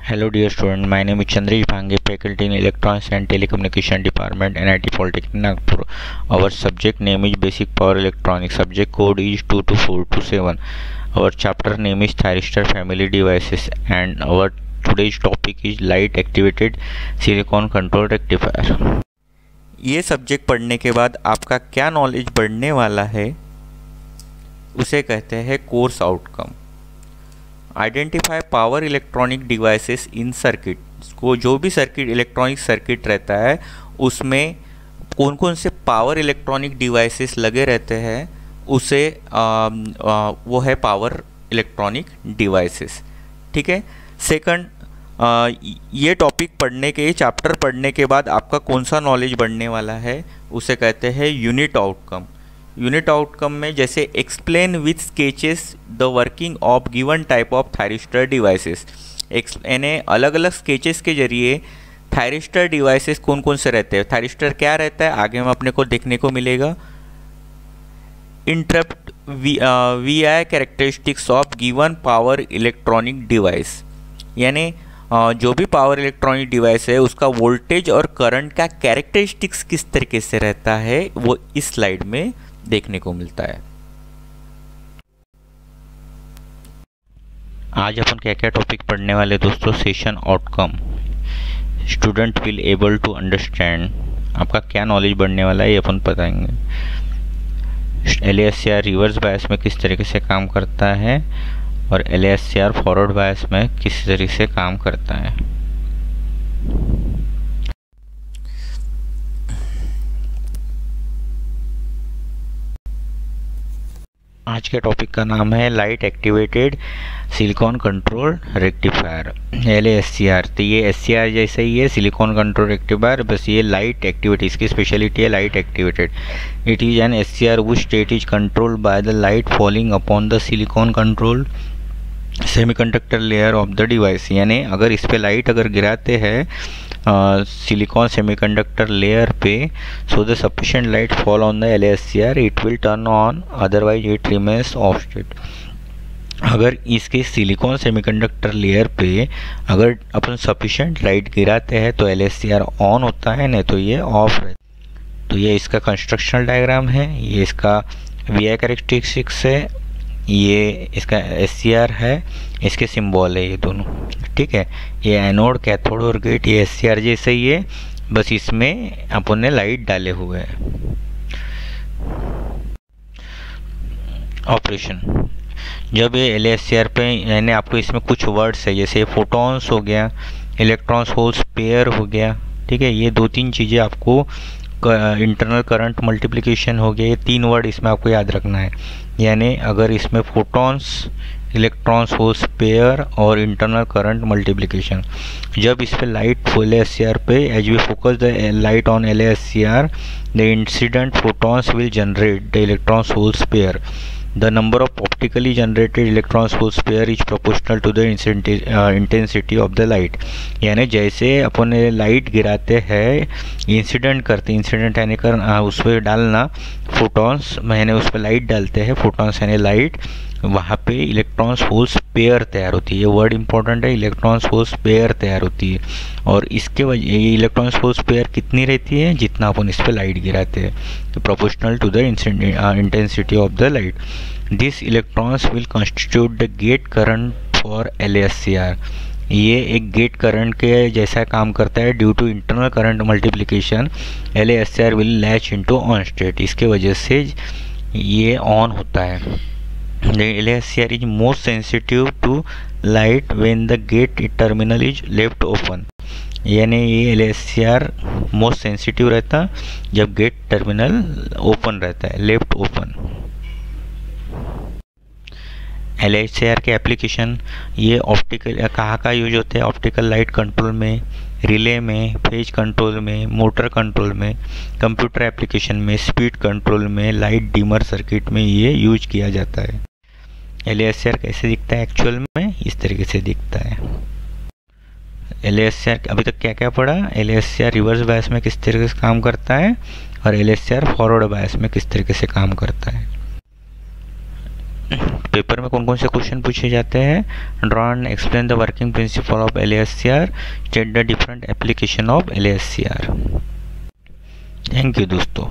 Hello dear student, my name is Chandresh Bhange, faculty in Electronics and Telecommunication Department, NIT Polytechnic Nagpur. Our subject name is Basic Power Electronics. Subject code is 22427. Our chapter name is Thyristor Family Devices and our today's topic is Light Activated Silicon Control Rectifier. ये subject पढ़ने के बाद आपका क्या knowledge बढ़ने वाला है उसे कहते हैं course outcome. Identify power electronic devices in circuit को, जो भी सर्किट इलेक्ट्रॉनिक सर्किट रहता है उसमें कौन कौन से पावर इलेक्ट्रॉनिक डिवाइसेस लगे रहते हैं उसे वो है पावर इलेक्ट्रॉनिक डिवाइसेस। ठीक है। सेकंड, ये टॉपिक पढ़ने के, ये चैप्टर पढ़ने के बाद आपका कौन सा नॉलेज बढ़ने वाला है उसे कहते हैं यूनिट आउटकम। यूनिट आउटकम में जैसे explain with sketches the working of given type of thyristor devices, यानी अलग अलग स्केचेस के जरिए थायरिस्टर डिवाइसेस कौन कौन से रहते हैं, थायरिस्टर क्या रहता है आगे में अपने को देखने को मिलेगा। Interrupt VI characteristics of given power electronic device, यानी जो भी पावर इलेक्ट्रॉनिक डिवाइस है उसका वोल्टेज और करंट का कैरेक्टरिस्टिक्स किस तरीके से रहता है वो इस स्लाइड में देखने को मिलता है। आज अपन क्या क्या टॉपिक पढ़ने वाले दोस्तों। Session outcome, student will able to understand, आपका क्या नॉलेज बढ़ने वाला है ये अपन बताएंगे। LASCR रिवर्स बायस में किस तरीके से काम करता है और LASCR फॉरवर्ड बायस में किस तरीके से काम करता है। आज के टॉपिक का नाम है light activated silicon control rectifier, LASCR। तो ये SCR जैसा ही है, सिलिकॉन कंट्रोल रेक्टिफायर, बस ये लाइट एक्टिवेटेड, इसकी स्पेशलिटी है light activated. It is an SCR which state is controlled by the light falling upon the silicon control semiconductor layer of the device, यानी अगर इस पे लाइट अगर गिराते हैं सिलिकॉन सेमीकंडक्टर लेयर पे, so the sufficient light fall on the LASCR, it will turn on, otherwise it remains of state. अगर इसके सिलिकॉन सेमीकंडक्टर लेयर पे अगर अपन सफिशिएंट लाइट गिराते हैं तो LASCR ऑन होता है, नहीं तो ये ऑफ रहता है। तो ये इसका कंस्ट्रक्शनल डायग्राम है, ये इसका VI कैरेक्टरिस्टिक्स है, ये इसका SCR है, इसके सिंबल है ये दोनों। ठीक है। ये एनोड, कैथोड और गेट, ये SCR जैसे ही है, बस इसमें अपन ने लाइट डाले हुए हैं। ऑपरेशन, जब ये LASCR पे, यानी आपको इसमें कुछ वर्ड्स है जैसे फोटॉन्स हो गया, इलेक्ट्रॉन्स होल्स पेयर हो गया। ठीक है। ये दो तीन चीज़ें आपको, इंटरनल करंट मल्टीप्लिकेशन हो गया, ये तीन वर्ड इसमें आपको याद रखना है। यानी अगर इसमें फोटॉन्स, इलेक्ट्रॉन्स होल्स पेयर और इंटरनल करंट मल्टीप्लिकेशन, जब इस पे लाइट LASCR पे, as we focus the light on LASCR, the incident photons will generate the electrons holes pair. The number of optically generated electrons holes pair is proportional to the intensity of the light। यानी जैसे अपन light गिराते हैं, incident करते, incident यानी उस पर डालना photons, मैंने उस पर लाइट डालते हैं, फोटॉन्स यानी लाइट, वहाँ पे इलेक्ट्रॉन्स होल्स पेयर तैयार होती है। ये वर्ड इंपॉर्टेंट है, इलेक्ट्रॉन्स होल्स पेयर तैयार होती है। और इसके वजह, ये इलेक्ट्रॉन्स होल्स पेयर कितनी रहती है जितना अपन इस पर लाइट गिराते हैं, तो proportional to the intensity of the light. This electrons will constitute the gate current for LASCR। ये एक गेट करंट के जैसा काम करता है। Due to internal current multiplication LASCR will latch into on state, इसके वजह से ये ऑन होता है। The LASCR is most sensitive to light when the gate terminal is left open। यानी ये LASCR मोस्ट सेंसिटिव रहता जब गेट टर्मिनल ओपन रहता है, लेफ्ट ओपन। LASCR के एप्लीकेशन, ये ऑप्टिकल कहाँ का यूज होते हैं, ऑप्टिकल लाइट कंट्रोल में, रिले में, फेज कंट्रोल में, मोटर कंट्रोल में, कंप्यूटर एप्लीकेशन में, स्पीड कंट्रोल में, लाइट डिमर सर्किट में ये यूज किया जाता है। LASCR कैसे दिखता है एक्चुअल में, इस तरीके से दिखता है। LASCR अभी तक क्या क्या पढ़ा, LASCR रिवर्स बायस में किस तरीके से काम करता है और LASCR फॉरवर्ड बायस में किस तरीके से काम करता है। पेपर में कौन कौन से क्वेश्चन पूछे जाते हैं, draw and explain the working principle of LASCR, state the different application of LASCR। Thank you दोस्तों।